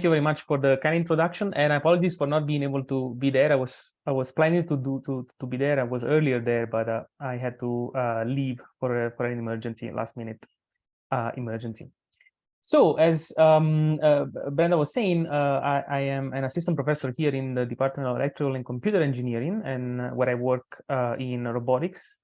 Thank you very much for the kind introduction, and apologies for not being able to be there. I was planning to be there. I was earlier there, but I had to leave for an emergency, last minute emergency. So as Brenda was saying, I am an assistant professor here in the Department of Electrical and Computer Engineering, and where I work in robotics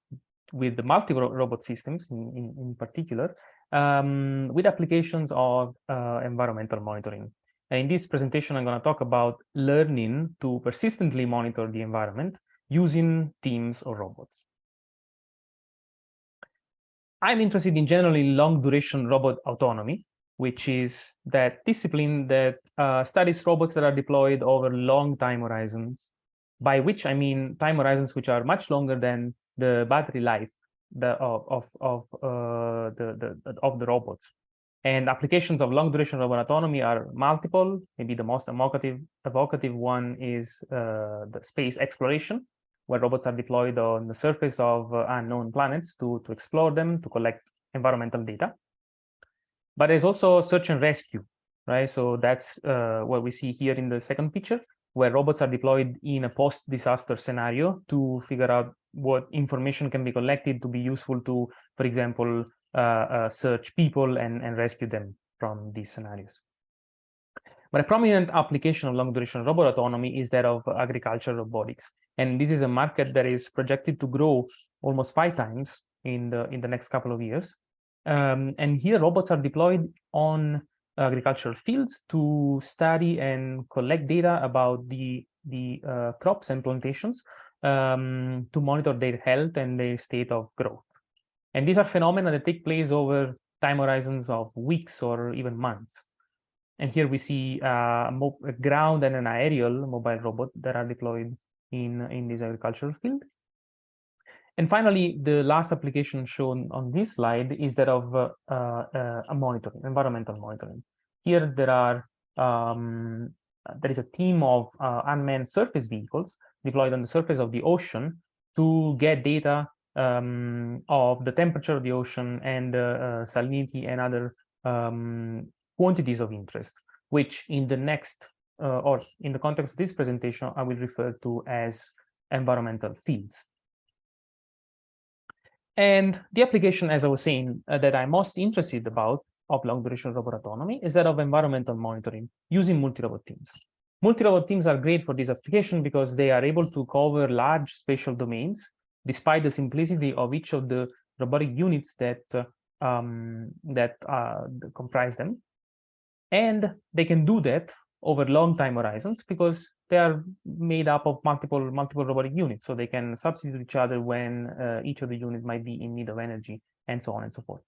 with the multiple robot systems in particular, with applications of environmental monitoring. And in this presentation, I'm going to talk about learning to persistently monitor the environment using teams of robots. I'm interested in generally long-duration robot autonomy, which is that discipline that studies robots that are deployed over long time horizons, by which I mean time horizons which are much longer than the battery life of the robots. And applications of long-duration robot autonomy are multiple. Maybe the most evocative one is the space exploration, where robots are deployed on the surface of unknown planets to explore them, to collect environmental data. But there's also search and rescue, right? So that's what we see here in the second picture, where robots are deployed in a post-disaster scenario to figure out what information can be collected to be useful to, for example, search people and rescue them from these scenarios. But a prominent application of long-duration robot autonomy is that of agricultural robotics. And this is a market that is projected to grow almost 5 times in the next couple of years. And here robots are deployed on agricultural fields to study and collect data about the crops and plantations, to monitor their health and their state of growth. And these are phenomena that take place over time horizons of weeks or even months. And here we see a ground and an aerial mobile robot that are deployed in this agricultural field. And finally, the last application shown on this slide is that of monitoring, environmental monitoring. Here there is a team of unmanned surface vehicles deployed on the surface of the ocean to get data of the temperature of the ocean and salinity and other quantities of interest, which in the next or in the context of this presentation, I will refer to as environmental fields. And the application, as I was saying, that I'm most interested about of long-duration robot autonomy is that of environmental monitoring using multi-robot teams. Multi-robot teams are great for this application because they are able to cover large spatial domains, despite the simplicity of each of the robotic units that comprise them. And they can do that over long time horizons because they are made up of multiple robotic units, so they can substitute each other when each of the units might be in need of energy, and so on and so forth.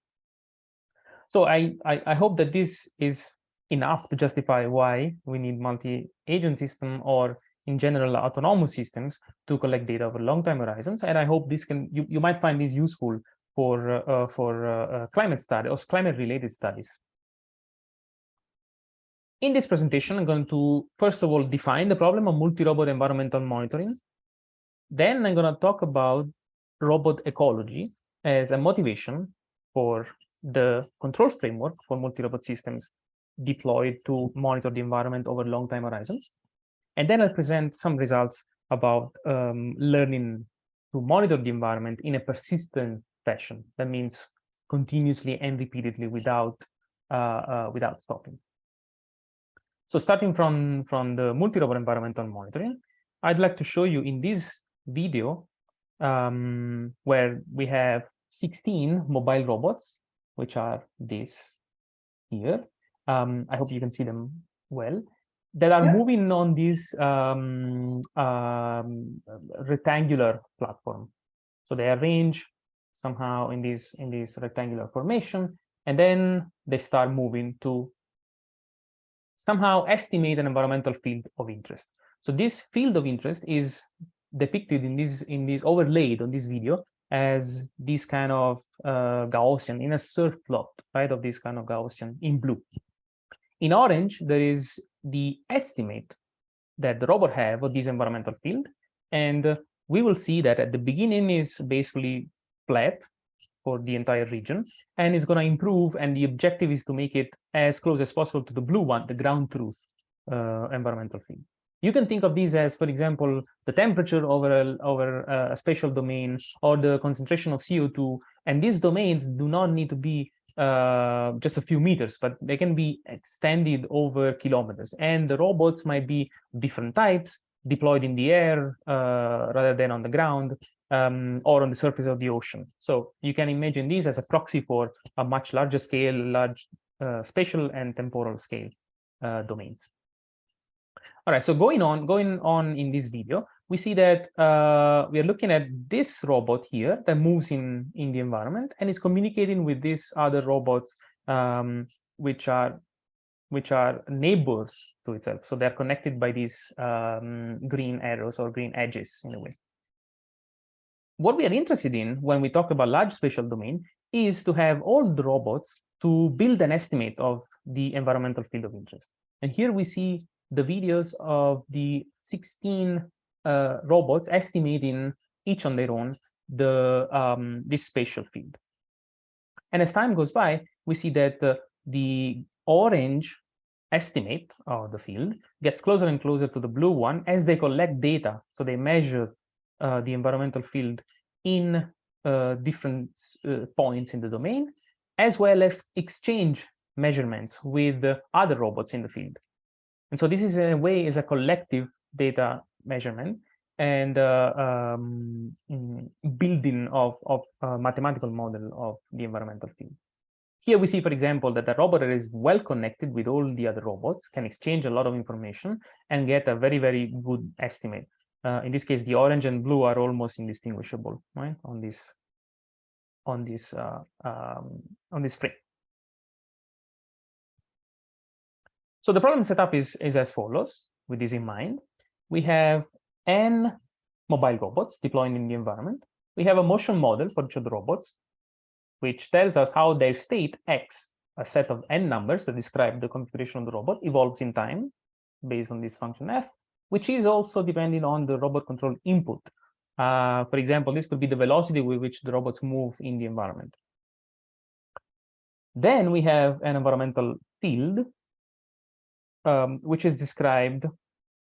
So I hope that this is enough to justify why we need multi-agent system or in general autonomous systems to collect data over long time horizons. And I hope this can you might find this useful for climate study or climate-related studies. In this presentation, I'm going to, first of all, define the problem of multi-robot environmental monitoring. Then I'm going to talk about robot ecology as a motivation for the control framework for multi-robot systems deployed to monitor the environment over long time horizons. And then I'll present some results about learning to monitor the environment in a persistent fashion. That means continuously and repeatedly without stopping. So starting from the multi-robot environmental monitoring, I'd like to show you in this video where we have 16 mobile robots, which are this here. I hope you can see them well, that are moving on this rectangular platform. So they arrange somehow in this rectangular formation, and then they start moving to somehow estimate an environmental field of interest. So this field of interest is depicted in this overlaid on this video as this kind of Gaussian in a surf plot, right, of this kind of Gaussian in blue. In orange, there is the estimate that the robot have of this environmental field, and we will see that at the beginning is basically flat for the entire region, and it's going to improve, and the objective is to make it as close as possible to the blue one, the ground truth, environmental field. You can think of these as, for example, the temperature over a spatial domain, or the concentration of CO2. And these domains do not need to be just a few meters, but they can be extended over kilometers. And the robots might be different types, deployed in the air rather than on the ground, or on the surface of the ocean. So you can imagine these as a proxy for a much larger scale, large spatial and temporal scale domains. All right, so going on in this video, we see that we are looking at this robot here that moves in the environment and is communicating with these other robots, which are neighbors to itself. So they're connected by these green arrows or green edges in a way. What we are interested in when we talk about large spatial domain is to have all the robots to build an estimate of the environmental field of interest. And here we see the videos of the 16 robots estimating each on their own this spatial field. And as time goes by, we see that the orange estimate of the field gets closer and closer to the blue one as they collect data. So they measure the environmental field in different points in the domain, as well as exchange measurements with other robots in the field. And so this is, in a way, is a collective data measurement and building of a mathematical model of the environmental field. Here we see, for example, that the robot that is well connected with all the other robots can exchange a lot of information and get a very, very good estimate. In this case, the orange and blue are almost indistinguishable, right, on this frame. So the problem setup is as follows, with this in mind. We have n mobile robots deployed in the environment. We have a motion model for each of the robots, which tells us how their state x, a set of n numbers that describe the configuration of the robot, evolves in time based on this function f, which is also depending on the robot control input. For example, this could be the velocity with which the robots move in the environment. Then we have an environmental field, which is described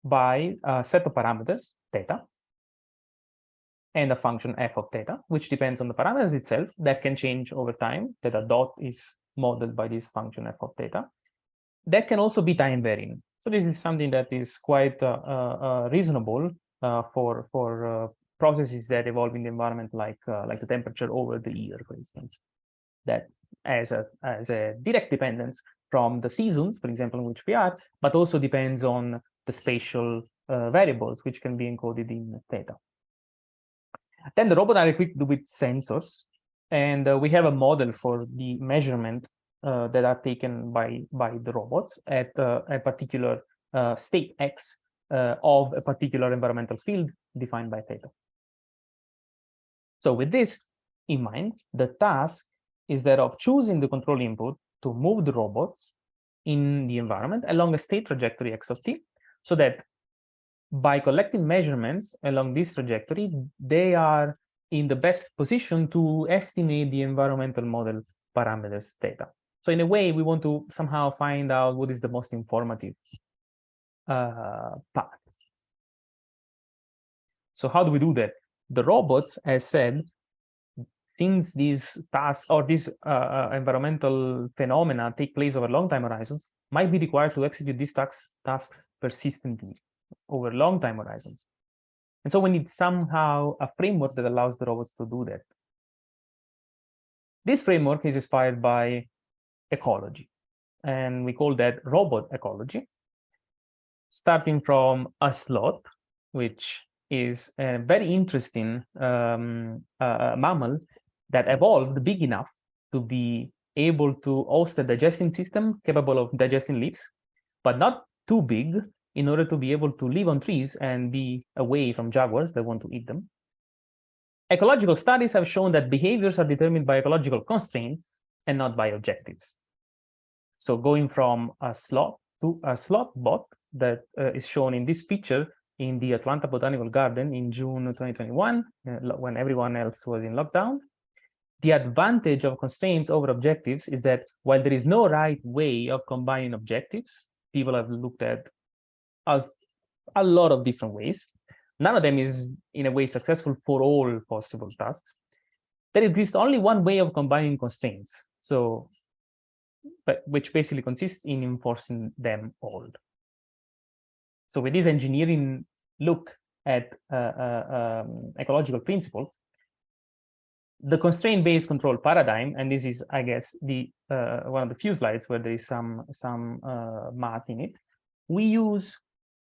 by a set of parameters, theta, and a function f of theta, which depends on the parameters itself that can change over time. Theta dot is modeled by this function f of theta. That can also be time varying. So this is something that is quite reasonable for processes that evolve in the environment, like the temperature over the year, for instance. That as a direct dependence from the seasons, for example, in which we are, but also depends on the spatial variables, which can be encoded in theta. Then the robots are equipped with sensors, and we have a model for the measurement that are taken by the robots at a particular state x of a particular environmental field defined by theta. So with this in mind, the task is that of choosing the control input to move the robots in the environment along a state trajectory x of t, so that by collecting measurements along this trajectory, they are in the best position to estimate the environmental model parameters theta. So in a way, we want to somehow find out what is the most informative path. So how do we do that? The robots, as said, since these tasks or these environmental phenomena take place over long time horizons, might be required to execute these tasks persistently over long time horizons. And so we need somehow a framework that allows the robots to do that. This framework is inspired by ecology, and we call that robot ecology, starting from a sloth, which is a very interesting mammal that evolved big enough to be able to host a digesting system capable of digesting leaves, but not too big in order to be able to live on trees and be away from jaguars that want to eat them. Ecological studies have shown that behaviors are determined by ecological constraints and not by objectives. So going from a sloth to a sloth bot that is shown in this picture in the Atlanta Botanical Garden in June 2021, when everyone else was in lockdown. The advantage of constraints over objectives is that while there is no right way of combining objectives, people have looked at a lot of different ways. None of them is, in a way, successful for all possible tasks. There exists only one way of combining constraints, which basically consists in enforcing them all. So with this engineering look at ecological principles, the constraint-based control paradigm, and this is, I guess, the one of the few slides where there is some math in it. We use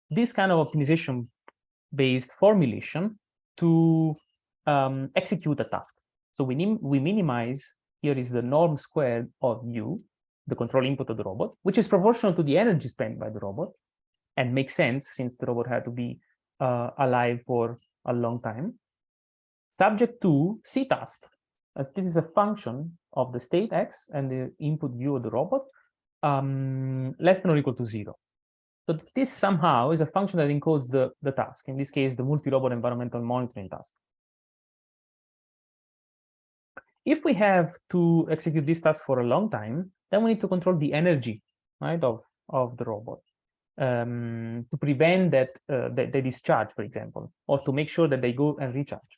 this kind of optimization-based formulation to execute a task. So we minimize, here is the norm squared of u, the control input of the robot, which is proportional to the energy spent by the robot, and makes sense since the robot had to be alive for a long time, subject to C task, as this is a function of the state x and the input u of the robot, less than or equal to 0. So this somehow is a function that encodes the task, in this case, the multi-robot environmental monitoring task. If we have to execute this task for a long time, then we need to control the energy, right, of the robot, to prevent that they discharge, for example, or to make sure that they go and recharge.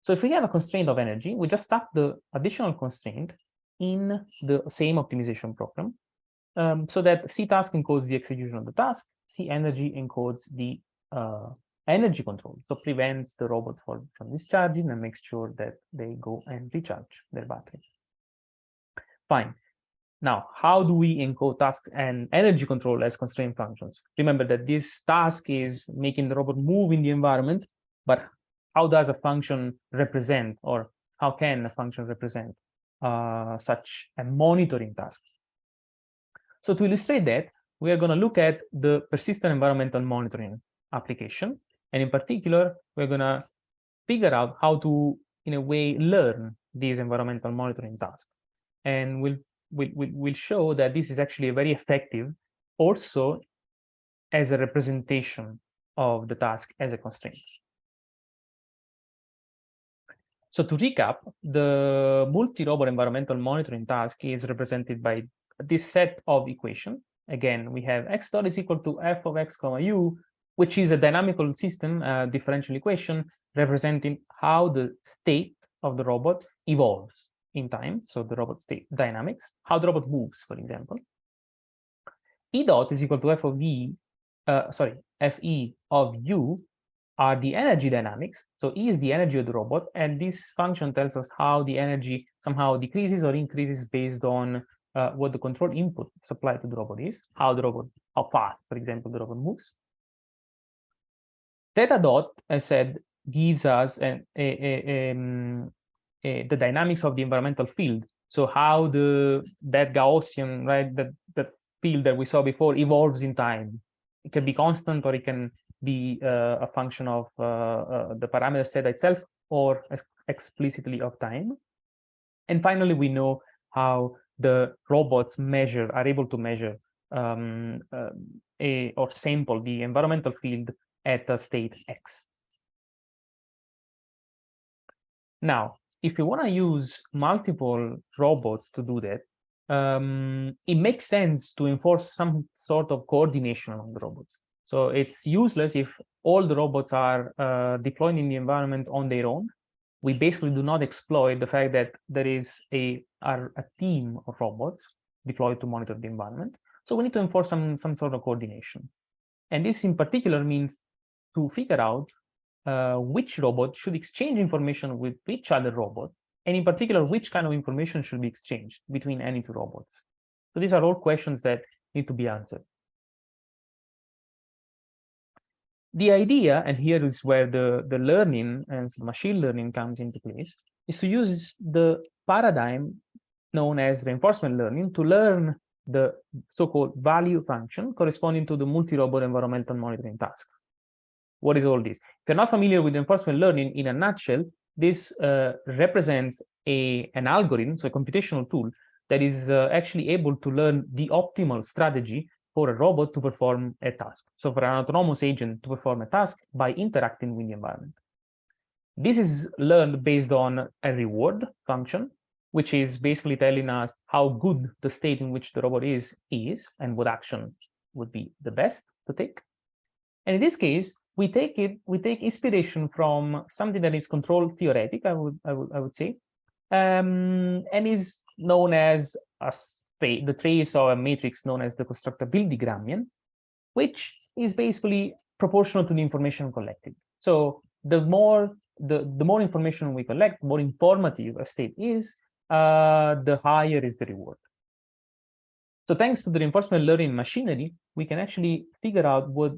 So if we have a constraint of energy, we just stuck the additional constraint in the same optimization program, so that C task encodes the execution of the task, C energy encodes the energy control, so prevents the robot from discharging and makes sure that they go and recharge their battery. Fine. Now, how do we encode task and energy control as constraint functions? Remember that this task is making the robot move in the environment, but how does a function represent, or how can a function represent such a monitoring task? So to illustrate that, we are going to look at the persistent environmental monitoring application. And in particular, we're going to figure out how to, in a way, learn these environmental monitoring tasks. And we'll show that this is actually very effective also as a representation of the task as a constraint. So to recap, the multi-robot environmental monitoring task is represented by this set of equations. Again, we have x dot is equal to f of x comma u, which is a dynamical system differential equation representing how the state of the robot evolves in time. So the robot state dynamics, how the robot moves, for example. E dot is equal to f of fe of u are the energy dynamics. So E is the energy of the robot, and this function tells us how the energy somehow decreases or increases based on what the control input supplied to the robot is, how fast, for example, the robot moves. Theta dot, as said, gives us the dynamics of the environmental field. So how that Gaussian, right, that field that we saw before evolves in time. It can be constant, or it can be a function of the parameter set itself, or explicitly of time. And finally, we know how the robots are able to measure or sample the environmental field at a state x. Now, if you want to use multiple robots to do that, it makes sense to enforce some sort of coordination among the robots. So it's useless if all the robots are deployed in the environment on their own. We basically do not exploit the fact that there is a team of robots deployed to monitor the environment. So we need to enforce some sort of coordination. And this in particular means to figure out which robot should exchange information with which other robot, and in particular, which kind of information should be exchanged between any two robots. So these are all questions that need to be answered. The idea, and here is where the learning and machine learning comes into place, is to use the paradigm known as reinforcement learning to learn the so-called value function corresponding to the multi-robot environmental monitoring task. What is all this? If you're not familiar with reinforcement learning, in a nutshell, this represents an algorithm, so a computational tool, that is actually able to learn the optimal strategy for a robot to perform a task. So for an autonomous agent to perform a task by interacting with the environment. This is learned based on a reward function, which is basically telling us how good the state in which the robot is, and what action would be the best to take. And in this case, we take inspiration from something that is control theoretic, I would say, and is known as the trace of a matrix known as the constructability Gramian, which is basically proportional to the information collected. So the more information we collect, the more informative a state is, the higher is the reward. So thanks to the reinforcement learning machinery, we can actually figure out what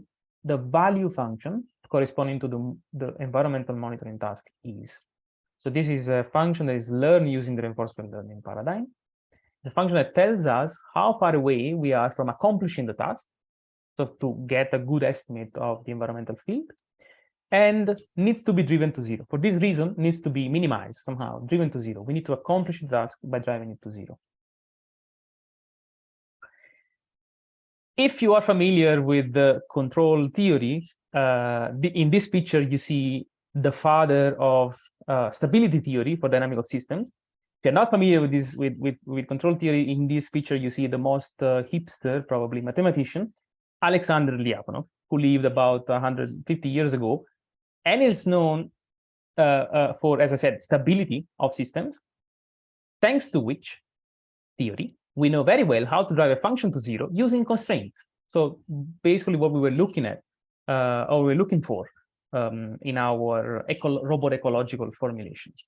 the value function corresponding to the environmental monitoring task is. So this is a function that is learned using the reinforcement learning paradigm. The function that tells us how far away we are from accomplishing the task, so to get a good estimate of the environmental field, and needs to be driven to zero. For this reason, needs to be minimized somehow, driven to zero. We need to accomplish the task by driving it to zero. If you are familiar with the control theory, in this picture, you see the father of stability theory for dynamical systems. If you're not familiar with this, with control theory, in this picture, you see the most hipster, probably mathematician, Alexander Lyapunov, who lived about 150 years ago, and is known for, as I said, stability of systems, thanks to which theory we know very well how to drive a function to zero using constraints. So basically what we were looking at, or we're looking for in our robot ecological formulations.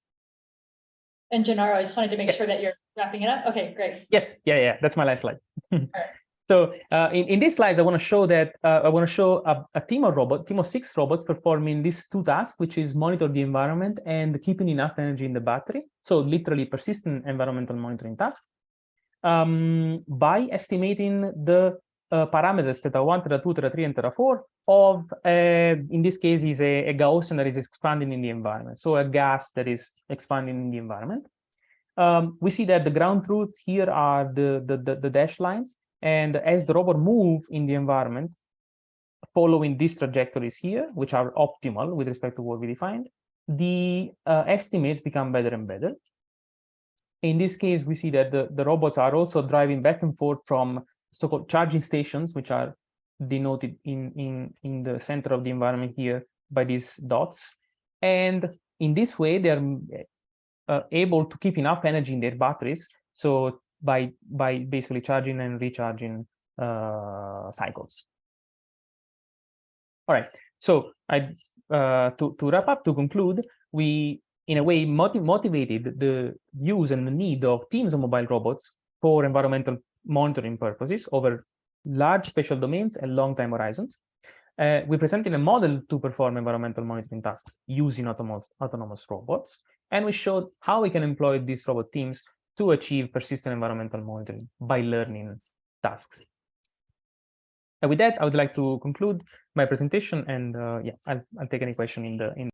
And Gennaro, I just wanted to make sure that you're wrapping it up. Okay, great. Yes, yeah, that's my last slide. So in this slide, I want to show that a team of 6 robots performing these 2 tasks, which is monitor the environment and keeping enough energy in the battery. So literally persistent environmental monitoring task. By estimating the parameters theta 1, theta 2, theta 3, and theta 4 of, in this case, is a Gaussian that is expanding in the environment. So a gas that is expanding in the environment. We see that the ground truth here are the dashed lines. And as the robot move in the environment, following these trajectories here, which are optimal with respect to what we defined, the estimates become better and better. In this case, we see that the robots are also driving back and forth from so-called charging stations, which are denoted in the center of the environment here by these dots. And in this way, they are able to keep enough energy in their batteries. So by basically charging and recharging cycles. All right. So to wrap up, to conclude, we in a way motivated the use and the need of teams of mobile robots for environmental monitoring purposes over large spatial domains and long time horizons. We presented a model to perform environmental monitoring tasks using autonomous robots, and we showed how we can employ these robot teams to achieve persistent environmental monitoring by learning tasks. And with that, I would like to conclude my presentation, and yeah, I'll take any question in